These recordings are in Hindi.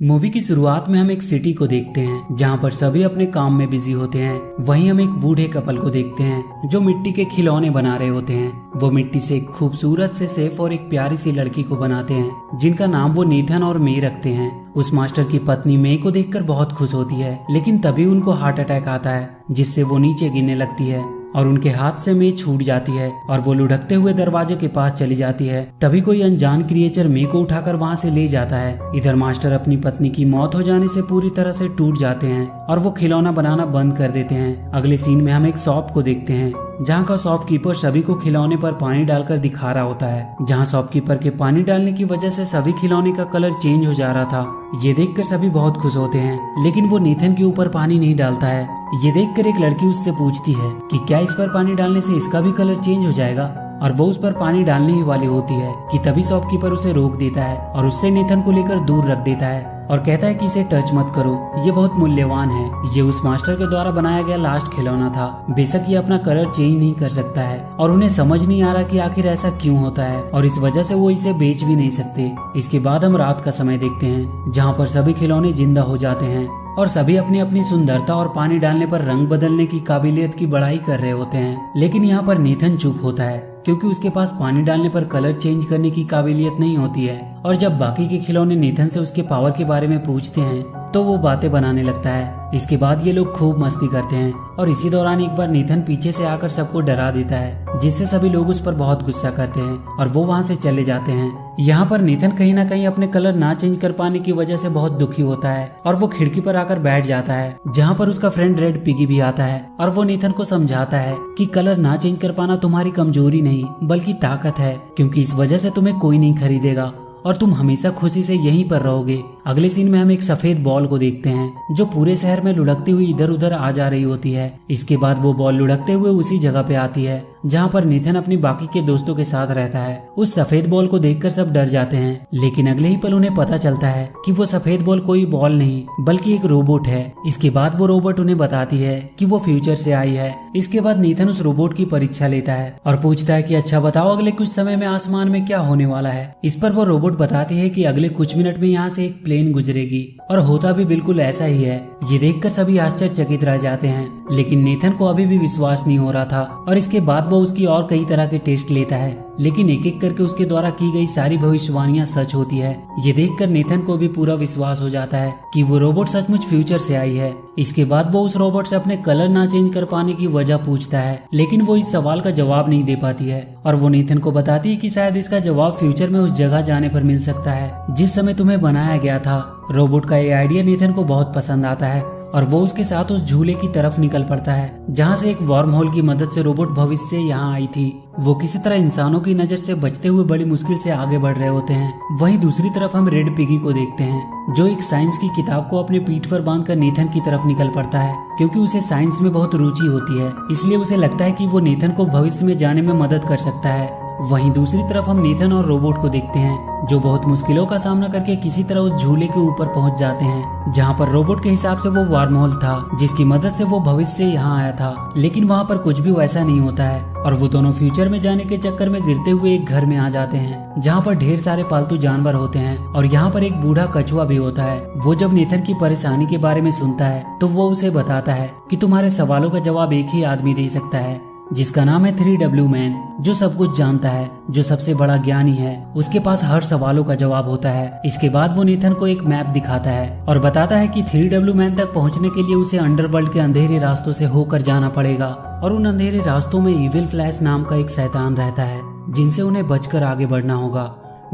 मूवी की शुरुआत में हम एक सिटी को देखते हैं जहां पर सभी अपने काम में बिजी होते हैं। वहीं हम एक बूढ़े कपल को देखते हैं जो मिट्टी के खिलौने बना रहे होते हैं। वो मिट्टी से एक खूबसूरत से सेफ और एक प्यारी सी लड़की को बनाते हैं जिनका नाम वो नेथन और मे रखते हैं। उस मास्टर की पत्नी मे को देखकर बहुत खुश होती है, लेकिन तभी उनको हार्ट अटैक आता है जिससे वो नीचे गिरने लगती है और उनके हाथ से मे छूट जाती है और वो लुढ़कते हुए दरवाजे के पास चली जाती है। तभी कोई अनजान क्रिएचर मे को उठाकर वहां से ले जाता है। इधर मास्टर अपनी पत्नी की मौत हो जाने से पूरी तरह से टूट जाते हैं और वो खिलौना बनाना बंद कर देते हैं। अगले सीन में हम एक शॉप को देखते हैं जहाँ का शॉपकीपर सभी को खिलौने पर पानी डालकर दिखा रहा होता है। जहाँ शॉपकीपर के पानी डालने की वजह से सभी खिलौने का कलर चेंज हो जा रहा था। ये देखकर सभी बहुत खुश होते हैं, लेकिन वो नेथन के ऊपर पानी नहीं डालता है। ये देखकर एक लड़की उससे पूछती है कि क्या इस पर पानी डालने से इसका भी कलर चेंज हो जाएगा, और वो उस पर पानी डालने ही वाली होती है कि तभी शॉपकीपर उसे रोक देता है और उससे नेथन को लेकर दूर रख देता है और कहता है कि इसे टच मत करो, ये बहुत मूल्यवान है। ये उस मास्टर के द्वारा बनाया गया लास्ट खिलौना था। बेशक ये अपना कलर चेंज नहीं कर सकता है और उन्हें समझ नहीं आ रहा कि आखिर ऐसा क्यों होता है, और इस वजह से वो इसे बेच भी नहीं सकते। इसके बाद हम रात का समय देखते हैं जहाँ पर सभी खिलौने जिंदा हो जाते हैं और सभी अपनी अपनी सुंदरता और पानी डालने पर रंग बदलने की काबिलियत की बड़ाई कर रहे होते हैं। लेकिन यहाँ पर नेथन चुप होता है क्योंकि उसके पास पानी डालने पर कलर चेंज करने की काबिलियत नहीं होती है। और जब बाकी के खिलौने नेथन से उसके पावर के बारे में पूछते हैं तो वो बातें बनाने लगता है। इसके बाद ये लोग खूब मस्ती करते हैं और इसी दौरान एक बार नेथन पीछे से आकर सबको डरा देता है, जिससे सभी लोग उस पर बहुत गुस्सा करते हैं और वो वहाँ से चले जाते हैं। यहाँ पर नेथन कहीं ना कहीं अपने कलर ना चेंज कर पाने की वजह से बहुत दुखी होता है और वो खिड़की पर आकर बैठ जाता है, जहाँ पर उसका फ्रेंड रेड पिगी भी आता है और वो नेथन को समझाता है कि कलर ना चेंज कर पाना तुम्हारी कमजोरी नहीं बल्कि ताकत है, क्योंकि इस वजह से तुम्हें कोई नहीं खरीदेगा और तुम हमेशा खुशी से यहीं पर रहोगे। अगले सीन में हम एक सफेद बॉल को देखते हैं जो पूरे शहर में लुढ़कती हुई इधर उधर आ जा रही होती है। इसके बाद वो बॉल लुढ़कते हुए उसी जगह पे आती है जहाँ पर नेथन अपनी बाकी के दोस्तों के साथ रहता है। उस सफेद बॉल को देखकर सब डर जाते हैं, लेकिन अगले ही पल उन्हें पता चलता है कि वो सफेद बॉल कोई बॉल नहीं बल्कि एक रोबोट है। इसके बाद वो रोबोट उन्हें बताती है कि वो फ्यूचर से आई है। इसके बाद नेथन उस रोबोट की परीक्षा लेता है और पूछता है कि अच्छा बताओ अगले कुछ समय में आसमान में क्या होने वाला है। इस पर वो रोबोट बताती है कि अगले कुछ मिनट में यहाँ से एक प्लेन गुजरेगी, और होता भी बिल्कुल ऐसा ही है। ये देखकर सभी आश्चर्यचकित रह जाते हैं, लेकिन नेथन को अभी भी विश्वास नहीं हो रहा था और इसके बाद वो उसकी और कई तरह के टेस्ट लेता है, लेकिन एक एक करके उसके द्वारा की गई सारी भविष्यवाणियां सच होती है। ये देखकर नेथन को भी पूरा विश्वास हो जाता है कि वो रोबोट सचमुच फ्यूचर से आई है। इसके बाद वो उस रोबोट से अपने कलर ना चेंज कर पाने की वजह पूछता है, लेकिन वो इस सवाल का जवाब नहीं दे पाती है और वो नेथन को बताती है कि शायद इसका जवाब फ्यूचर में उस जगह जाने पर मिल सकता है जिस समय तुम्हें बनाया गया था। रोबोट का ये आइडिया नेथन को बहुत पसंद आता है और वो उसके साथ उस झूले की तरफ निकल पड़ता है जहाँ से एक वर्म होल की मदद से रोबोट भविष्य से यहाँ आई थी। वो किसी तरह इंसानों की नजर से बचते हुए बड़ी मुश्किल से आगे बढ़ रहे होते हैं। वहीं दूसरी तरफ हम रेड पिगी को देखते हैं जो एक साइंस की किताब को अपने पीठ पर बांधकर नेथन की तरफ निकल पड़ता है, क्योंकि उसे साइंस में बहुत रुचि होती है। इसलिए उसे लगता है कि वो नेथन को भविष्य में जाने में मदद कर सकता है। वहीं दूसरी तरफ हम नेथन और रोबोट को देखते हैं जो बहुत मुश्किलों का सामना करके किसी तरह उस झूले के ऊपर पहुंच जाते हैं, जहां पर रोबोट के हिसाब से वो वर्म होल था जिसकी मदद से वो भविष्य से यहाँ आया था। लेकिन वहां पर कुछ भी वैसा नहीं होता है और वो दोनों फ्यूचर में जाने के चक्कर में गिरते हुए एक घर में आ जाते हैं जहाँ पर ढेर सारे पालतू जानवर होते हैं और यहाँ पर एक बूढ़ा कछुआ भी होता है। वो जब नेथन की परेशानी के बारे में सुनता है तो वो उसे बताता है कि तुम्हारे सवालों का जवाब एक ही आदमी दे सकता है, जिसका नाम है 3W मैन, जो सब कुछ जानता है, जो सबसे बड़ा ज्ञानी है। उसके पास हर सवालों का जवाब होता है। इसके बाद वो नेथन को एक मैप दिखाता है और बताता है कि 3W मैन तक पहुंचने के लिए उसे अंडरवर्ल्ड के अंधेरे रास्तों से होकर जाना पड़ेगा और उन अंधेरे रास्तों में इविल फ्लैश नाम का एक शैतान रहता है जिनसे उन्हें बचकर आगे बढ़ना होगा,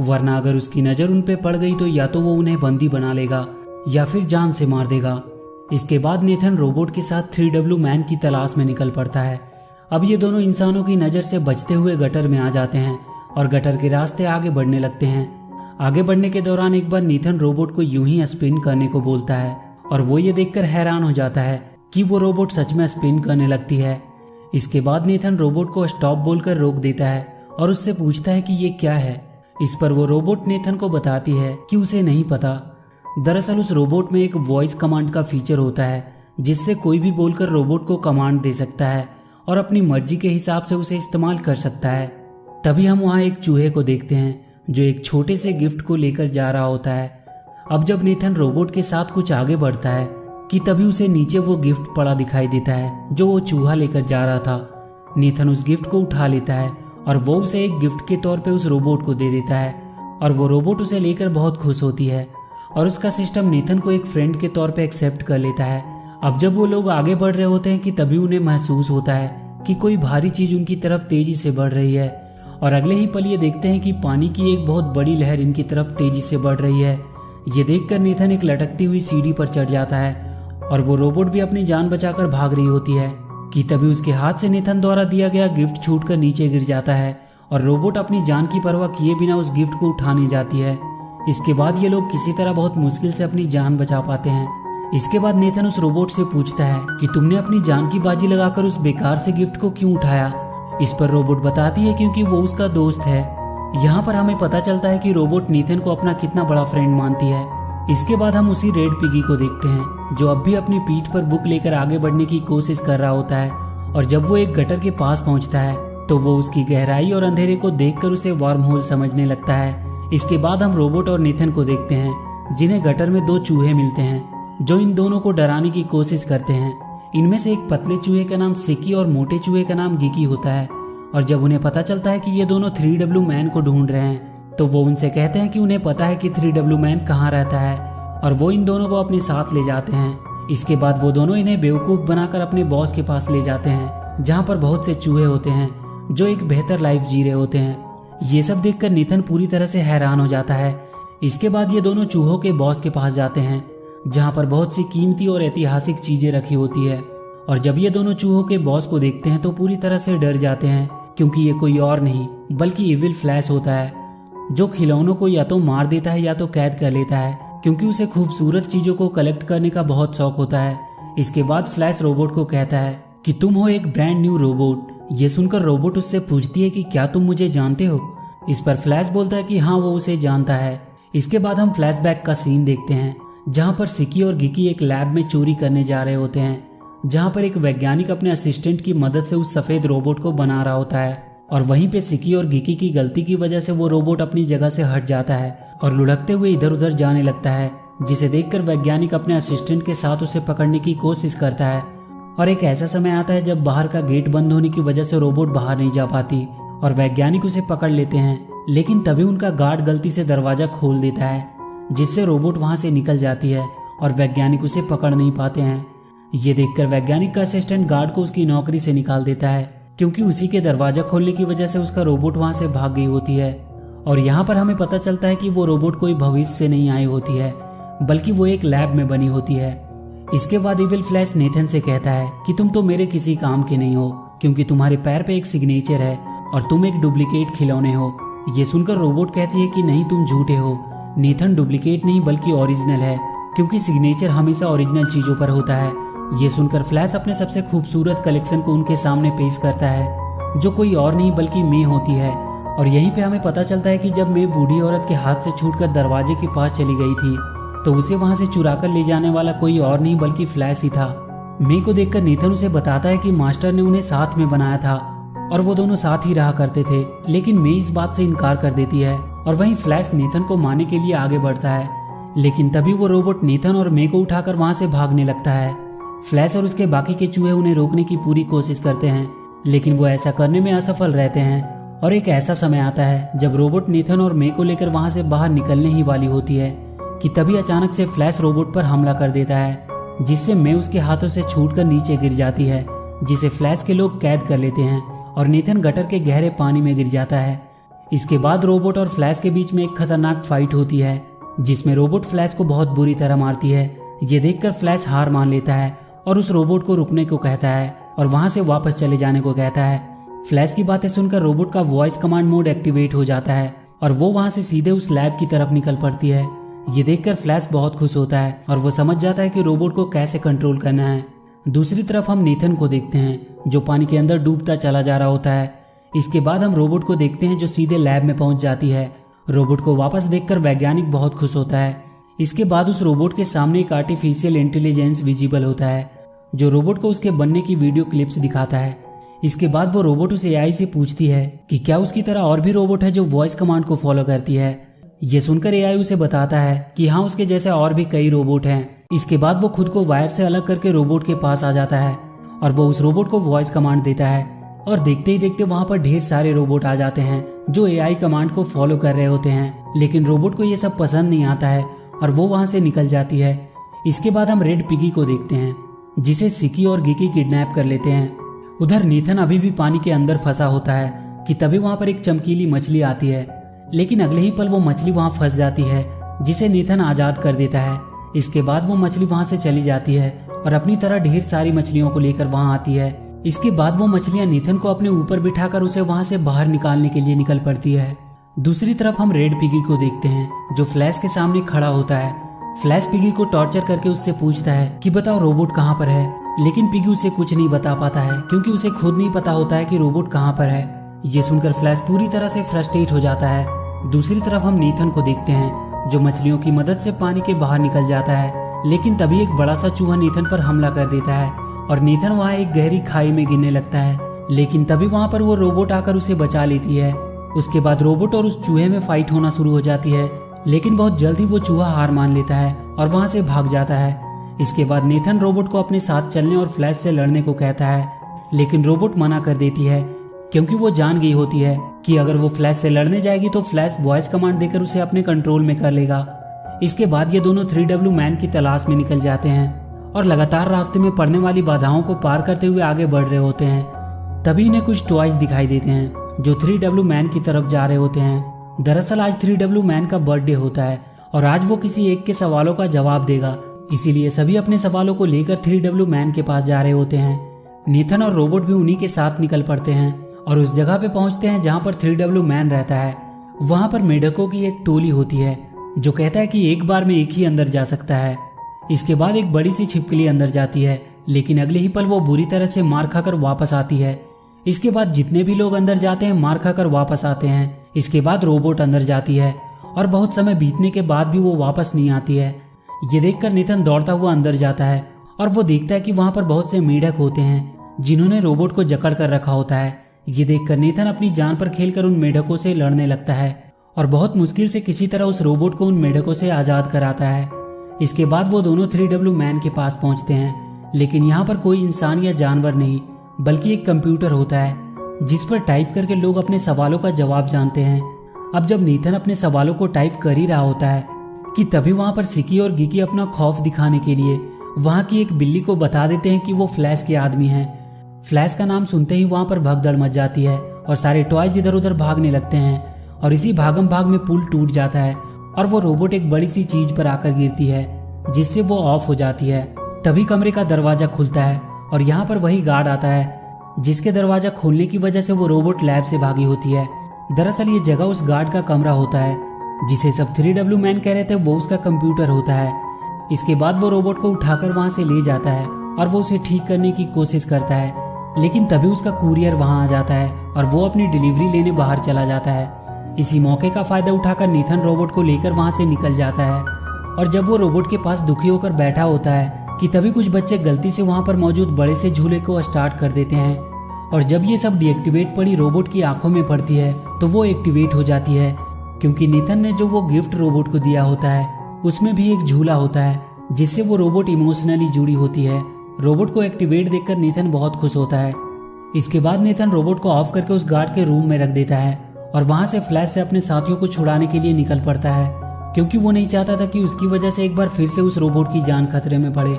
वरना अगर उसकी नजर उन पे पड़ गई तो या तो वो उन्हें बंदी बना लेगा या फिर जान से मार देगा। इसके बाद नेथन रोबोट के साथ 3W मैन की तलाश में निकल पड़ता है। अब ये दोनों इंसानों की नज़र से बचते हुए गटर में आ जाते हैं और गटर के रास्ते आगे बढ़ने लगते हैं। आगे बढ़ने के दौरान एक बार नेथन रोबोट को यूं ही स्पिन करने को बोलता है और वो ये देखकर हैरान हो जाता है कि वो रोबोट सच में स्पिन करने लगती है। इसके बाद नेथन रोबोट को स्टॉप बोलकर रोक देता है और उससे पूछता है कि ये क्या है। इस पर वो रोबोट नेथन को बताती है कि उसे नहीं पता। दरअसल उस रोबोट में एक वॉइस कमांड का फीचर होता है जिससे कोई भी बोलकर रोबोट को कमांड दे सकता है और अपनी मर्जी के हिसाब से उसे इस्तेमाल कर सकता है। तभी हम वहाँ एक चूहे को देखते हैं जो एक छोटे से गिफ्ट को लेकर जा रहा होता है। अब जब नेथन रोबोट के साथ कुछ आगे बढ़ता है कि तभी उसे नीचे वो गिफ्ट पड़ा दिखाई देता है जो वो चूहा लेकर जा रहा था। नेथन उस गिफ्ट को उठा लेता है और वो उसे एक गिफ्ट के तौर पे उस रोबोट को दे देता है और वो रोबोट उसे लेकर बहुत खुश होती है और उसका सिस्टम नेथन को एक फ्रेंड के तौर पे एक्सेप्ट कर लेता है। अब जब वो लोग आगे बढ़ रहे होते हैं कि तभी उन्हें महसूस होता है कि कोई भारी चीज उनकी तरफ तेजी से बढ़ रही है और अगले ही पल ये देखते हैं कि पानी की एक बहुत बड़ी लहर इनकी तरफ तेजी से बढ़ रही है। ये देखकर नेथन एक लटकती हुई सीढ़ी पर चढ़ जाता है और वो रोबोट भी अपनी जान बचाकर भाग रही होती है कि तभी उसके हाथ से नेथन द्वारा दिया गया गिफ्ट छूटकर नीचे गिर जाता है और रोबोट अपनी जान की परवाह किए बिना उस गिफ्ट को उठाने जाती है। इसके बाद ये लोग किसी तरह बहुत मुश्किल से अपनी जान बचा पाते हैं। इसके बाद नेथन उस रोबोट से पूछता है कि तुमने अपनी जान की बाजी लगाकर उस बेकार से गिफ्ट को क्यों उठाया। इस पर रोबोट बताती है क्योंकि वो उसका दोस्त है। यहाँ पर हमें पता चलता है कि रोबोट नेथन को अपना कितना बड़ा फ्रेंड मानती है। इसके बाद हम उसी रेड पिगी को देखते हैं जो अब भी अपनी पीठ पर बुक लेकर आगे बढ़ने की कोशिश कर रहा होता है और जब वो एक गटर के पास पहुंचता है तो वो उसकी गहराई और अंधेरे को देखकर उसे वार्म होल समझने लगता है। इसके बाद हम रोबोट और नेथन को देखते हैं जिन्हें गटर में दो चूहे मिलते हैं जो इन दोनों को डराने की कोशिश करते हैं। इनमें से एक पतले चूहे का नाम सिकी और मोटे चूहे का नाम गिकी होता है और जब उन्हें पता चलता है कि ये दोनों 3W मैन को ढूंढ रहे हैं तो वो उनसे कहते हैं कि उन्हें पता है कि 3W मैन कहाँ रहता है और वो इन दोनों को अपने साथ ले जाते हैं। इसके बाद वो दोनों इन्हें बेवकूफ़ बनाकर अपने बॉस के पास ले जाते हैं जहाँ पर बहुत से चूहे होते हैं जो एक बेहतर लाइफ जी रहे होते हैं। ये सब देखकर नेथन पूरी तरह से हैरान हो जाता है। इसके बाद ये दोनों चूहों के बॉस के पास जाते हैं जहाँ पर बहुत सी कीमती और ऐतिहासिक चीजें रखी होती है और जब ये दोनों चूहों के बॉस को देखते हैं तो पूरी तरह से डर जाते हैं क्योंकि ये कोई और नहीं बल्कि इविल फ्लैश होता है जो खिलौनों को या तो मार देता है या तो कैद कर लेता है क्योंकि उसे खूबसूरत चीजों को कलेक्ट करने का बहुत शौक होता है। इसके बाद फ्लैश रोबोट को कहता है कि तुम हो एक ब्रांड न्यू रोबोट। ये सुनकर रोबोट उससे पूछती है कि क्या तुम मुझे जानते हो। इस पर फ्लैश बोलता है कि हाँ वो उसे जानता है। इसके बाद हम फ्लैशबैक का सीन देखते हैं जहाँ पर सिकी और गिकी एक लैब में चोरी करने जा रहे होते हैं जहाँ पर एक वैज्ञानिक अपने असिस्टेंट की मदद से उस सफेद रोबोट को बना रहा होता है और वहीं पे सिकी और गिकी की गलती की वजह से वो रोबोट अपनी जगह से हट जाता है और लुढ़कते हुए इधर उधर जाने लगता है जिसे देखकर वैज्ञानिक अपने असिस्टेंट के साथ उसे पकड़ने की कोशिश करता है। और एक ऐसा समय आता है जब बाहर का गेट बंद होने की वजह से रोबोट बाहर नहीं जा पाती और वैज्ञानिक उसे पकड़ लेते हैं लेकिन तभी उनका गार्ड गलती से दरवाजा खोल देता है जिससे रोबोट वहां से निकल जाती है और वैज्ञानिक उसे पकड़ नहीं पाते हैं। ये देखकर वैज्ञानिक का असिस्टेंट गार्ड को उसकी नौकरी से निकाल देता है क्योंकि उसी के दरवाजा खोलने की वजह से उसका रोबोट वहां से भाग गई होती है। और यहाँ पर हमें पता चलता है कि वो रोबोट कोई भविष्य से नहीं आई होती है बल्कि वो एक लैब में बनी होती है। इसके बाद इविल फ्लैश नेथन से कहता है कि तुम तो मेरे किसी काम के नहीं हो क्योंकि तुम्हारे पैर पे एक सिग्नेचर है और तुम एक डुप्लीकेट खिलौने हो। ये सुनकर रोबोट कहती है कि नहीं तुम झूठे हो, नेथन डुप्लीकेट नहीं बल्कि ओरिजिनल है क्योंकि सिग्नेचर हमेशा ओरिजिनल चीजों पर होता है। ये सुनकर फ्लैश अपने सबसे खूबसूरत कलेक्शन को उनके सामने पेश करता है जो कोई और नहीं बल्कि मे होती है। और यहीं पे हमें पता चलता है कि जब मे बूढ़ी औरत के हाथ से छूटकर दरवाजे के पास चली गई थी तो उसे वहां से चुराकर ले जाने वाला कोई और नहीं बल्कि फ्लैश ही था। मे को देखकर नेथन उसे बताता है कि मास्टर ने उन्हें साथ में बनाया था और वो दोनों साथ ही रहा करते थे, लेकिन मे इस बात से इनकार कर देती है और वहीं फ्लैश नेथन को मारने के लिए आगे बढ़ता है। लेकिन तभी वो रोबोट नेथन और मे को उठाकर वहां से भागने लगता है। फ्लैश और उसके बाकी के चूहे उन्हें रोकने की पूरी कोशिश करते हैं लेकिन वो ऐसा करने में असफल रहते हैं। और एक ऐसा समय आता है जब रोबोट नेथन और मे को लेकर वहां से बाहर निकलने ही वाली होती है कि तभी अचानक से फ्लैश रोबोट पर हमला कर देता है जिससे मे उसके हाथों से छूटकर नीचे गिर जाती है जिसे फ्लैश के लोग कैद कर लेते हैं और नेथन गटर के गहरे पानी में गिर जाता है। इसके बाद रोबोट और फ्लैश के बीच में एक खतरनाक फाइट होती है जिसमें रोबोट फ्लैश को बहुत बुरी तरह मारती है। ये देखकर फ्लैश हार मान लेता है और उस रोबोट को रुकने को कहता है और वहां से वापस चले जाने को कहता है। फ्लैश की बातें सुनकर रोबोट का वॉइस कमांड मोड एक्टिवेट हो जाता है और वो वहां से सीधे उस लैब की तरफ निकल पड़ती है। ये देखकर फ्लैश बहुत खुश होता है और वो समझ जाता है कि रोबोट को कैसे कंट्रोल करना है। दूसरी तरफ हम नेथन को देखते हैं जो पानी के अंदर डूबता चला जा रहा होता है। इसके बाद हम रोबोट को देखते हैं जो सीधे लैब में पहुंच जाती है। रोबोट को वापस देखकर वैज्ञानिक बहुत खुश होता है। इसके बाद उस रोबोट के सामने एक आर्टिफिशियल इंटेलिजेंस विजिबल होता है जो रोबोट को उसके बनने की वीडियो क्लिप्स दिखाता है। इसके बाद वो रोबोट उस एआई से पूछती है कि क्या उसकी तरह और भी रोबोट है जो वॉइस कमांड को फॉलो करती है। ये सुनकर एआई उसे बताता है कि हाँ, उसके जैसे और भी कई रोबोट हैं। इसके बाद वो खुद को वायर से अलग करके रोबोट के पास आ जाता है और वो उस रोबोट को वॉइस कमांड देता है और देखते ही देखते वहाँ पर ढेर सारे रोबोट आ जाते हैं जो एआई कमांड को फॉलो कर रहे होते हैं। लेकिन रोबोट को ये सब पसंद नहीं आता है और वो वहाँ से निकल जाती है। इसके बाद हम रेड पिगी को देखते हैं जिसे सिकी और गिकी किडनैप कर लेते हैं। उधर नीथन अभी भी पानी के अंदर फंसा होता है कि तभी वहाँ पर एक चमकीली मछली आती है, लेकिन अगले ही पल वो मछली वहाँ फंस जाती है जिसे नीथन आजाद कर देता है। इसके बाद वो मछली वहाँ से चली जाती है और अपनी तरह ढेर सारी मछलियों को लेकर वहाँ आती है। इसके बाद वो मछलियाँ नीथन को अपने ऊपर बिठाकर उसे वहाँ से बाहर निकालने के लिए निकल पड़ती है। दूसरी तरफ हम रेड पिगी को देखते हैं जो फ्लैश के सामने खड़ा होता है। फ्लैश पिगी को टॉर्चर करके उससे पूछता है कि बताओ रोबोट कहाँ पर है, लेकिन पिगी उसे कुछ नहीं बता पाता है क्योंकि उसे खुद नहीं पता होता है कि रोबोट कहाँ पर है। ये सुनकर फ्लैश पूरी तरह से फ्रस्ट्रेट हो जाता है। दूसरी तरफ हम नीथन को देखते हैं जो मछलियों की मदद से पानी के बाहर निकल जाता है, लेकिन तभी एक बड़ा सा चूहा नीथन पर हमला कर देता है और नीथन वहाँ एक गहरी खाई में गिरने लगता है। लेकिन तभी वहाँ पर वो रोबोट आकर उसे बचा लेती है। उसके बाद रोबोट और उस चूहे में फाइट होना शुरू हो जाती है, लेकिन बहुत जल्द ही वो चूहा हार मान लेता है और वहाँ से भाग जाता है। इसके बाद नीथन रोबोट को अपने साथ चलने और फ्लैश से लड़ने को कहता है, लेकिन रोबोट मना कर देती है क्योंकि वो जान गई होती है कि अगर वो फ्लैश से लड़ने जाएगी तो फ्लैश वॉइस कमांड देकर उसे अपने कंट्रोल में कर लेगा। इसके बाद ये दोनों 3W मैन की तलाश में निकल जाते हैं और लगातार रास्ते में पड़ने वाली बाधाओं को पार करते हुए आगे बढ़ रहे होते हैं। तभी इन्हें कुछ टॉयज दिखाई देते हैं जो 3W मैन की तरफ जा रहे होते हैं। दरअसल आज 3W मैन का बर्थडे होता है और आज वो किसी एक के सवालों का जवाब देगा, इसीलिए सभी अपने सवालों को लेकर 3W मैन के पास जा रहे होते हैं। नीथन और रोबोट भी उन्हीं के साथ निकल पड़ते हैं और उस जगह पे पहुंचते हैं जहां पर 3W मैन रहता है। वहां पर मेढकों की एक टोली होती है जो कहता है कि एक बार में एक ही अंदर जा सकता है। इसके बाद एक बड़ी सी छिपकली अंदर जाती है, लेकिन अगले ही पल वो बुरी तरह से मार खाकर वापस आती है। इसके बाद जितने भी लोग अंदर जाते हैं मार खाकर वापस आते हैं। इसके बाद रोबोट अंदर जाती है और बहुत समय बीतने के बाद भी वो वापस नहीं आती है। ये देखकर नीथन दौड़ता हुआ अंदर जाता है और वो देखता है कि वहां पर बहुत से मेढक होते हैं जिन्होंने रोबोट को जकड़ कर रखा होता है। ये देखकर नीथन अपनी जान पर खेलकर उन मेढकों से लड़ने लगता है और बहुत मुश्किल से किसी तरह उस रोबोट को उन मेढकों से आजाद कराता है। इसके बाद वो दोनों 3W मैन के पास पहुंचते हैं, लेकिन यहाँ पर कोई इंसान या जानवर नहीं बल्कि एक कंप्यूटर होता है जिस पर टाइप करके लोग अपने सवालों का जवाब जानते हैं। अब जब नीथन अपने सवालों को टाइप कर ही रहा होता है कि तभी वहां पर सिकी और गिकी अपना खौफ दिखाने के लिए वहां की एक बिल्ली को बता देते हैं कि वो फ्लैश के आदमी हैं। फ्लैश का नाम सुनते ही वहां पर भगदड़ मच जाती है और सारे टॉयज इधर उधर भागने लगते हैं और इसी भागम भाग में पुल टूट जाता है और वो रोबोट एक बड़ी सी चीज पर आकर गिरती है जिससे वो ऑफ हो जाती है। तभी कमरे का दरवाजा खुलता है और यहाँ पर वही गार्ड आता है जिसके दरवाजा खोलने की वजह से वो रोबोट लैब से भागी होती है। दरअसल ये जगह उस गार्ड का कमरा होता है जिसे सब 3W मैन कह रहे थे वो उसका कंप्यूटर होता है। इसके बाद वो रोबोट को उठाकर वहां से ले जाता है और वो उसे ठीक करने की कोशिश करता है, लेकिन तभी उसका कुरियर वहां आ जाता है और वो अपनी डिलीवरी लेने बाहर चला जाता है। इसी मौके का फायदा उठाकर नीथन रोबोट को लेकर वहां से निकल जाता है और जब वो रोबोट के पास दुखी होकर बैठा होता है कि तभी कुछ बच्चे गलती से वहां पर मौजूद बड़े से झूले को स्टार्ट कर देते हैं और जब ये सब डीएक्टिवेट पड़ी रोबोट की आंखों में पड़ती है तो वो एक्टिवेट हो जाती है क्योंकि नीथन ने जो वो गिफ्ट रोबोट को दिया होता है उसमें भी एक झूला होता है जिससे वो रोबोट इमोशनली जुड़ी होती है। रोबोट को एक्टिवेट देखकर नीथन बहुत खुश होता है। इसके बाद नीथन रोबोट को ऑफ करके उस गार्ड के रूम में रख देता है और वहां से फ्लैश से अपने साथियों को छुड़ाने के लिए निकल पड़ता है क्योंकि वो नहीं चाहता था कि उसकी वजह से एक बार फिर से उस रोबोट की जान खतरे में पड़े।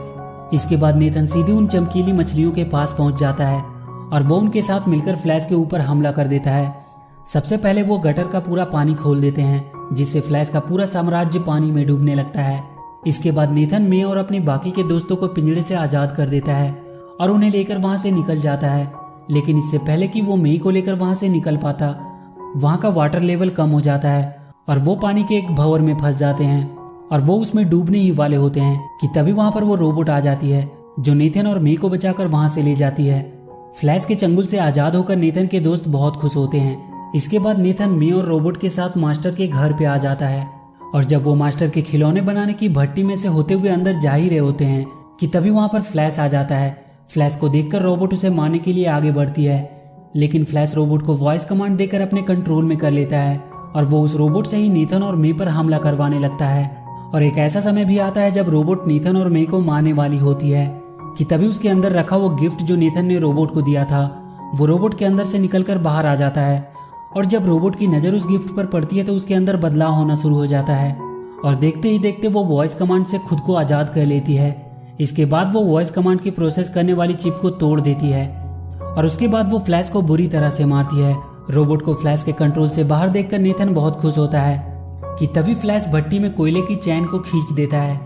इसके बाद नीथन सीधे उन चमकीली मछलियों के पास पहुंच जाता है और वो उनके साथ मिलकर फ्लैश के ऊपर हमला कर देता है। सबसे पहले वो गटर का पूरा पानी खोल देते हैं जिससे फ्लैश का पूरा साम्राज्य पानी में डूबने लगता है। इसके बाद नीथन मे और अपने बाकी के दोस्तों को पिंजरे से आजाद कर देता है और उन्हें लेकर वहां से निकल जाता है, लेकिन इससे पहले कि वो मे को लेकर वहां से निकल पाता वहां का वाटर लेवल कम हो जाता है और वो पानी के एक भंवर में फंस जाते हैं और वो उसमें डूबने ही वाले होते हैं कि तभी वहां पर वो रोबोट आ जाती है जो नीथन और मे को बचाकर वहां से ले जाती है। फ्लैश के चंगुल से आजाद होकर नीथन के दोस्त बहुत खुश होते हैं। इसके बाद नीथन मे और रोबोट के साथ मास्टर के घर पे आ जाता है और जब वो मास्टर के खिलौने बनाने की भट्टी में से होते हुए अंदर जा ही रहे होते हैं कि तभी वहां पर फ्लैश आ जाता है। फ्लैश को देखकर रोबोट उसे मारने के लिए आगे बढ़ती है, लेकिन फ्लैश रोबोट को वॉइस कमांड देकर अपने कंट्रोल में कर लेता है और वो उस रोबोट से ही नीथन और मे पर हमला करवाने लगता है। और एक ऐसा समय भी आता है जब रोबोट नीथन और मे को मारने वाली होती है कि तभी उसके अंदर रखा वो गिफ्ट जो नीथन ने रोबोट को दिया था वो रोबोट के अंदर से निकलकर बाहर आ जाता है। और जब रोबोट की नज़र उस गिफ्ट पर पड़ती है तो उसके अंदर बदलाव होना शुरू हो जाता है और देखते ही देखते वो वॉइस कमांड से खुद को आज़ाद कर लेती है। इसके बाद वो वॉइस कमांड की प्रोसेस करने वाली चिप को तोड़ देती है और उसके बाद वो फ्लैश को बुरी तरह से मारती है। रोबोट को फ्लैश के कंट्रोल से बाहर देखकर नीथन बहुत खुश होता है कि तभी फ्लैश भट्टी में कोयले की चैन को खींच देता है,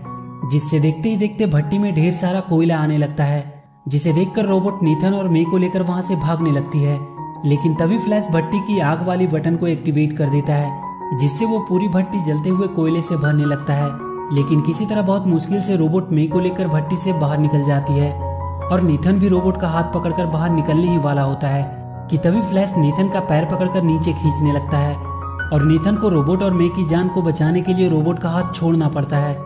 जिससे देखते ही देखते भट्टी में ढेर सारा कोयला आने लगता है, जिसे देखकर रोबोट नीथन और मे को लेकर वहां से भागने लगती है। लेकिन तभी फ्लैश भट्टी की आग वाली बटन को एक्टिवेट कर देता है, जिससे वो पूरी भट्टी जलते हुए कोयले से भरने लगता है। लेकिन किसी तरह बहुत मुश्किल से रोबोट मे को लेकर भट्टी से बाहर निकल जाती है और नीथन भी रोबोट का हाथ पकड़कर बाहर निकलने ही वाला होता है कि तभी फ्लैश नीथन का पैर पकड़कर नीचे खींचने लगता है और नीथन को रोबोट और मे की जान को बचाने के लिए रोबोट का हाथ छोड़ना पड़ता है,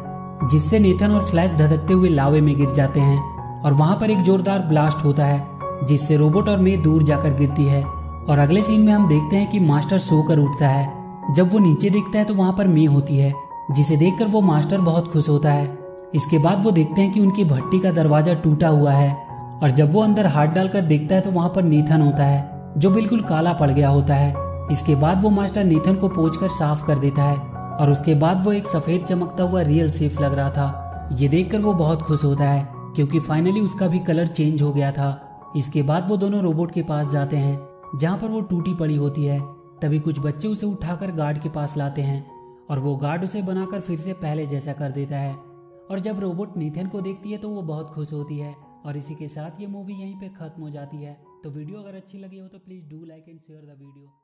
जिससे नीथन और फ्लैश धधकते हुए लावे में गिर जाते हैं और वहां पर एक जोरदार ब्लास्ट होता है, जिससे रोबोट और मे दूर जाकर गिरती है। और अगले सीन में हम देखते हैं कि मास्टर सोकर उठता है। जब वो नीचे देखता है तो वहां पर मे होती है, जिसे देखकर वो मास्टर बहुत खुश होता है। इसके बाद वो देखते हैं कि उनकी भट्टी का दरवाजा टूटा हुआ है और जब वो अंदर हाथ डालकर देखता है तो वहां पर नीथन होता है जो बिल्कुल काला पड़ गया होता है। इसके बाद वो मास्टर नीथन को पोंछकर साफ कर देता है और उसके बाद वो एक सफेद चमकता हुआ रियल सेफ लग रहा था। ये देखकर वो बहुत खुश होता है क्योंकि फाइनली उसका भी कलर चेंज हो गया था। इसके बाद वो दोनों रोबोट के पास जाते हैं जहाँ पर वो टूटी पड़ी होती है। तभी कुछ बच्चे उसे उठाकर गार्ड के पास लाते हैं और वो गार्ड उसे बनाकर फिर से पहले जैसा कर देता है। और जब रोबोट नीथन को देखती है तो वो बहुत खुश होती है। और इसी के साथ ये मूवी यहीं पे खत्म हो जाती है। तो वीडियो अगर अच्छी लगी हो तो please do like and share the video.